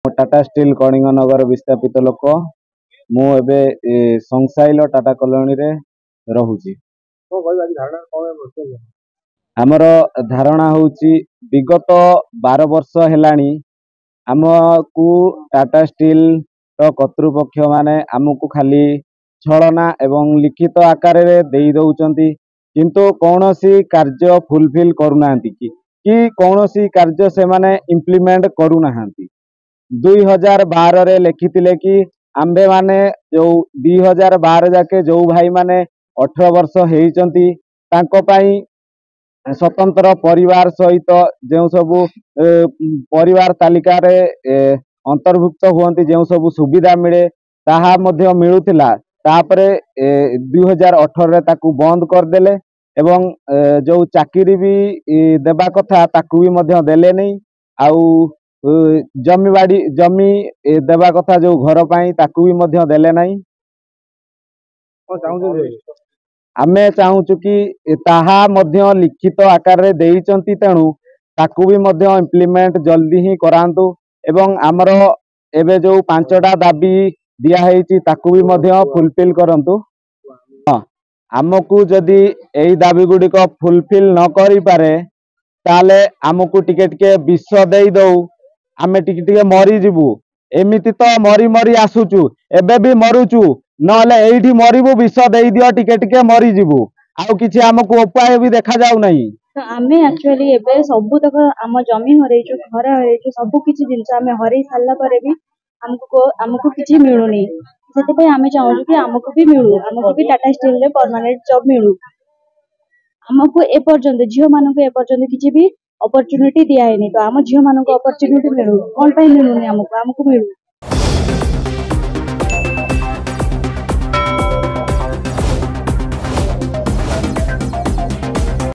Tata steel Kalinganagar विस्थापित लोक मु एबे संसाइल टाटा कॉलोनी रे रहुची। आमर धारणा होची विगत 12 वर्ष हेलानी आमको टाटा स्टील कर्तृपक्ष माने आमको खाली छलना एवं लिखित आकार रे देई दउचंती किंतु कौनसी कार्य फुलफिल करूनाहांती कि कौनसी कार्य से माने इम्प्लीमेंट करूनाहांती। 2012 रे लिखिथिले कि आंबे माने जो 2012 जाके जो भाई माने 18 वर्ष हेइचंती तांको पाई स्वतंत्र परिवार सहित जो सबु परिवार तालिका रे अंतर्भुक्त हुअंती जो सबु सुविधा मिले ताहा मध्य मिलुथिला। तापरे 2018 रे ताकू बंद कर देले एवं जो चाकरी भी देबा कथा ताकू भी मध्य देले नहीं। आउ जमी देबा कथा जो घर पाई ताकू भी मध्य देले नहीं। आमे चाहूचु कि ताहा मध्य लिखित आकार रे देइचंती तेणु ताकू भी मध्य इम्प्लीमेंट जल्दी ही करांतु एवं आमर एबे जो 5टा दाबी दिया हेइची ताकू भी मध्य फुलफिल करंतु। आमको जदि एई दाबी गुडी को फुलफिल न करी पारे ताले आमको टिके टिके विष देई दउ आमे टिके टिके मरी जिबु। एमिति तो मरी मरी आसुचु एबे भी मरुचु नले एइठी मरिबु विष देई दियो टिके टिके मरी जिबु आउ किछि आमको उपाय भी देखा जाउ नहीं। तो आमे एक्चुअली एबे सब तक आम जमी हरैछु घर हरैछु सब किछि जिंस आमे हरै साला परे भी हमको किछि मिलुनी सेते पे आमे चाहू कि हमको भी मिलु हमको भी टाटा स्टील रे परमानेंट जॉब मिलु। हमको ए पर्यंत झियो मानन को ए पर्यंत किछि भी अपॉर्चुनिटी दिया है नहीं तो आम झियो मानन को अपॉर्चुनिटी मिलु कोन पे मिलुनी हमको मिलु।